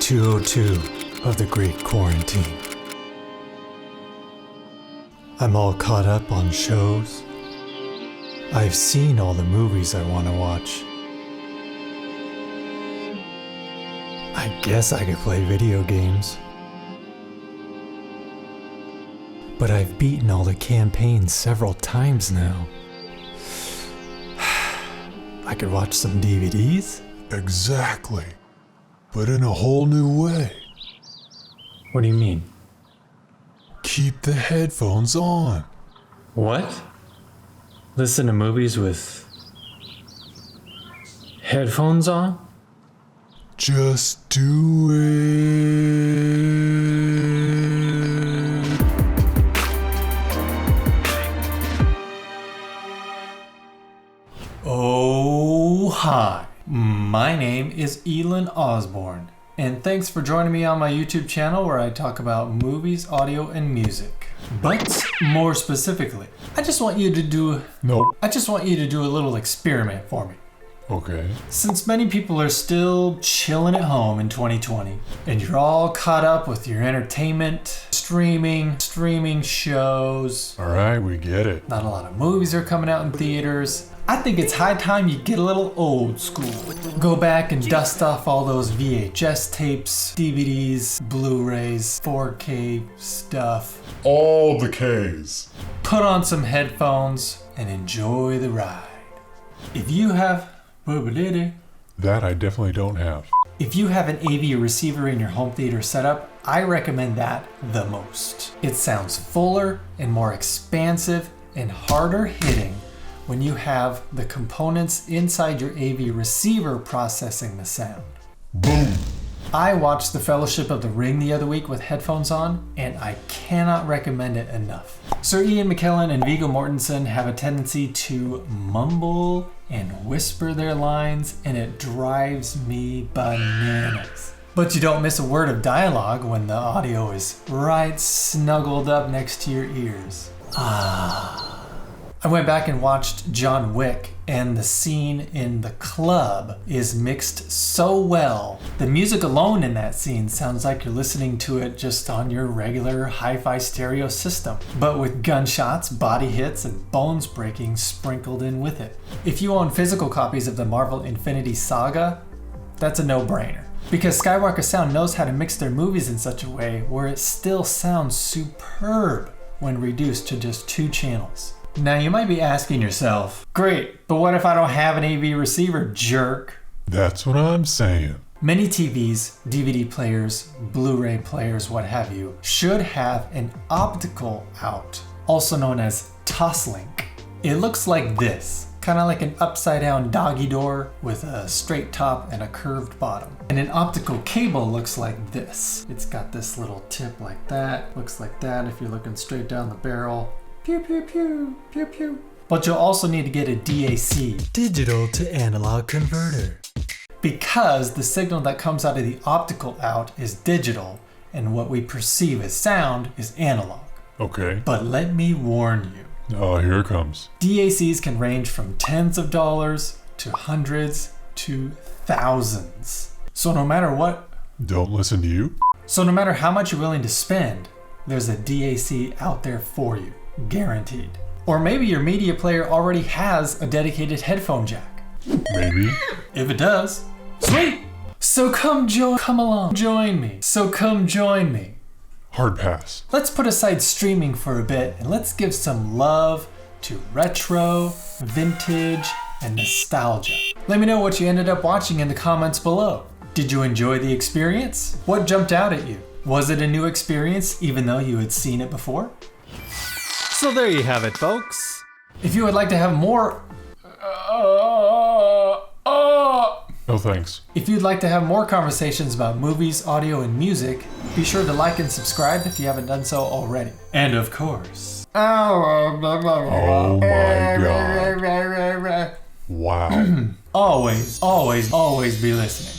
202 of the Great Quarantine. I'm all caught up on shows. I've seen all the movies I want to watch. I guess I could play video games. But I've beaten all the campaigns several times now. I could watch some DVDs? Exactly. But in a whole new way. What do you mean? Keep the headphones on. What? Listen to movies with headphones on? Just do it. Oh, hi. My name is Elon Osborne, and thanks for joining me on my YouTube channel where I talk about movies, audio, and music. But more specifically, I just want you to do a little experiment for me. Okay. Since many people are still chilling at home in 2020, and you're all caught up with your entertainment, streaming shows. All right, we get it. Not a lot of movies are coming out in theaters. I think it's high time you get a little old school. Go back and dust off all those VHS tapes, DVDs, Blu-rays, 4K stuff. All the Ks. Put on some headphones and enjoy the ride. If you have That I definitely don't have. If you have an AV receiver in your home theater setup, I recommend that the most. It sounds fuller and more expansive and harder hitting when you have the components inside your AV receiver processing the sound. Boom. I watched The Fellowship of the Ring the other week with headphones on, and I cannot recommend it enough. Sir Ian McKellen and Viggo Mortensen have a tendency to mumble and whisper their lines, and it drives me bananas. But you don't miss a word of dialogue when the audio is right snuggled up next to your ears. I went back and watched John Wick, and the scene in the club is mixed so well. The music alone in that scene sounds like you're listening to it just on your regular hi-fi stereo system, but with gunshots, body hits, and bones breaking sprinkled in with it. If you own physical copies of the Marvel Infinity Saga, that's a no-brainer, because Skywalker Sound knows how to mix their movies in such a way where it still sounds superb when reduced to just 2 channels. Now you might be asking yourself, great, but what if I don't have an AV receiver, jerk? That's what I'm saying. Many TVs, DVD players, Blu-ray players, what have you, should have an optical out, also known as Toslink. It looks like this, kind of like an upside down doggy door with a straight top and a curved bottom. And an optical cable looks like this. It's got this little tip like that, looks like that if you're looking straight down the barrel. Pew, pew, pew, pew, pew. But you'll also need to get a DAC, digital to analog converter, because the signal that comes out of the optical out is digital, and what we perceive as sound is analog. Okay. But let me warn you. Oh, here it comes. DACs can range from tens of dollars to hundreds to thousands. So no matter Don't listen to you? So no matter how much you're willing to spend, there's a DAC out there for you. Guaranteed. Or maybe your media player already has a dedicated headphone jack. Maybe. If it does, sweet! So come along, join me. Hard pass. Let's put aside streaming for a bit and let's give some love to retro, vintage, and nostalgia. Let me know what you ended up watching in the comments below. Did you enjoy the experience? What jumped out at you? Was it a new experience even though you had seen it before? So there you have it, folks. If you would like to have more... No thanks. If you'd like to have more conversations about movies, audio, and music, be sure to like and subscribe if you haven't done so already. And of course... Oh my god. Wow. always be listening.